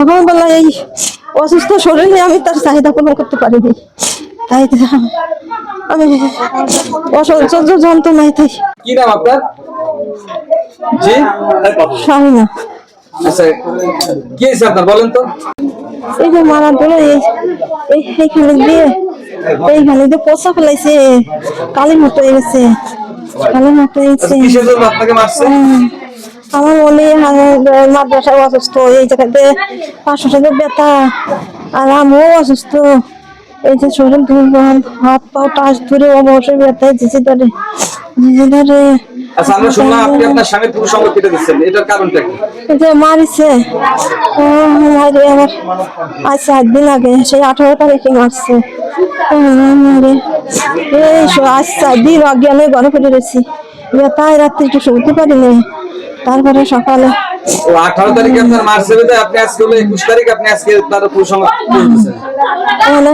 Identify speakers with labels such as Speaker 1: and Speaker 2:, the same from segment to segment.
Speaker 1: সকালবেলা এই অসুস্থ শরীরে আমি তার চাহিদা পূরণ করতে পারিনি, তাই আমি অসহ্য যন্ত্রণায় তাই।
Speaker 2: কি নাম আপনার? জি
Speaker 1: শাহিনা।
Speaker 2: আচ্ছা, কি হয়েছে আপনার বলেন তো?
Speaker 1: এই যে মারা গেল এইখানে দিয়ে পোষা ফেলাইছে, কালি মতো হয়ে গেছে, কালি মতো হয়েছে।
Speaker 2: কিসের জন্য আপনাকে মারছে?
Speaker 1: আমার মনে মাদ্রাসায় অসুস্থ, এই জায়গাতে 500 টাকা ব্যথা, আর আমিও অসুস্থ। এই যে শরীর দুর্বল, হাত পাও টাচ ধরে অবশ্যই ব্যথায় ঝিঝি ধরে।
Speaker 2: আচ্ছা, আমরা শুনলাম আপনি আপনার স্বামীর পুরুষ সঙ্গ কেটে দিচ্ছেন, এটার কারণটা কি?
Speaker 1: যে মারিছে আমার আজ 4 দিন আগে, সেই 18 তারিখে মারছে। এই আজ 4 দিন আগে আমি ঘরে ফিরে রয়েছি, ব্যথায় রাত্রে একটু শুনতে পারিনি। তারপরে সকালে
Speaker 2: 18 তারিখে আপনার মারছে, আপনি আজকে হলো 21 তারিখ, আপনি আজকে তার পুরুষ সঙ্গ
Speaker 1: মানে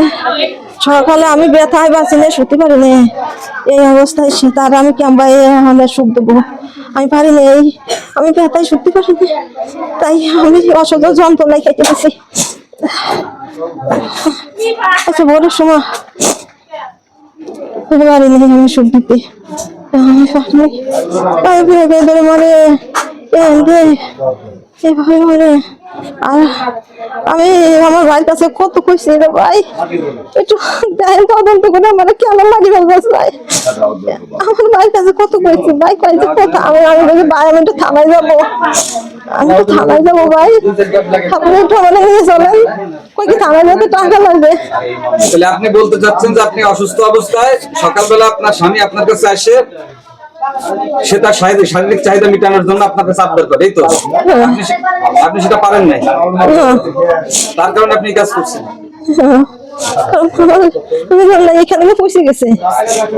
Speaker 1: সকালে আমি ব্যথায় বাঁচি না, শুতে পারিনি। এই অবস্থায় তার আমি কেমন আমরা সুখ দেবো, আমি পারিনি। আমি ব্যথায় শুতে পারিনি, তাই আমি অসহ্য যন্ত্রণায় খেতে গেছি। আচ্ছা, বড় সময় পারিনি আমি সুখ দিতে, আমি পারিনি ধরে মানে এভাবে মানে। আর আমি আমার ভাইয়ের কাছে কত কইছি রে ভাই, একটু দেখেন তদন্ত করে আমার কেমন লাগে ভাই। আমার ভাইয়ের কাছে কত কইছি, ভাই কইছে কত, আমি বলি ভাই আমি একটু থানায় যাবো, আমি তো থানায় যাবো ভাই, আপনি একটু আমার নিয়ে চলেন। কই কি থানায় যেতে টাকা লাগবে?
Speaker 2: তাহলে আপনি বলতে চাচ্ছেন যে আপনি অসুস্থ অবস্থায় সকালবেলা আপনার স্বামী আপনার কাছে আসে, সে তার শারীরিক চাহিদা মেটানোর জন্য আপনাকে চাপ বের করে, এই তো? আপনি সেটা পারেন নাই, তার কারণে আপনি কাজ করছেন।
Speaker 1: এখানে পৌঁছে গেছে,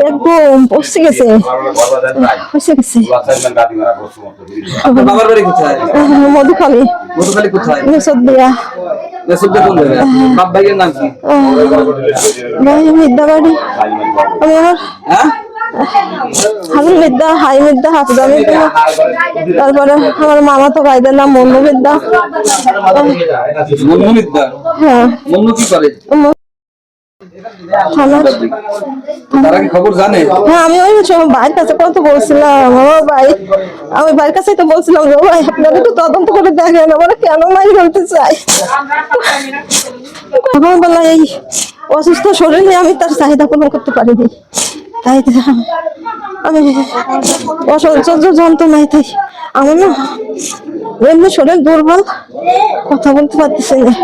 Speaker 1: একদম পৌঁছে গেছে, পৌঁছে গেছে।
Speaker 2: আপনার বাবার বাড়ি কোথায়?
Speaker 1: মধুখালী।
Speaker 2: মধুখালী কোথায়?
Speaker 1: মেসোদিয়া।
Speaker 2: মেসোদিয়া কোন জায়গায়? বাপ ভাইয়ের নাম কি?
Speaker 1: ভাই মিদ্যাবাড়ি। আমি আমার হাবিল মিদ্যা, হাই মিদ্যা, হাফিজা মিদ্যা। তারপরে আমার মামা তো ভাইদের নাম মন্নু মিদ্যা।
Speaker 2: মন্নু মিদ্যা?
Speaker 1: হ্যাঁ।
Speaker 2: মন্নু কি করে? তারা কি খবর জানে?
Speaker 1: হ্যাঁ, আমি ওই ভাইয়ের কাছে কত বলছিলাম, আমার ভাই, আমি ভাইয়ের কাছে তো বলছিলাম যে ভাই আপনারা একটু তদন্ত করে দেখেন আমরা কেন মারি বলতে চাই। সকালবেলা এই অসুস্থ শরীরে আমি তার চাহিদা পূরণ করতে পারিনি, তাই আমি অসহ্য যন্ত্রণায় তাই। আমার না এমনি শরীর দুর্বল, কথা বলতে পারতেছি না।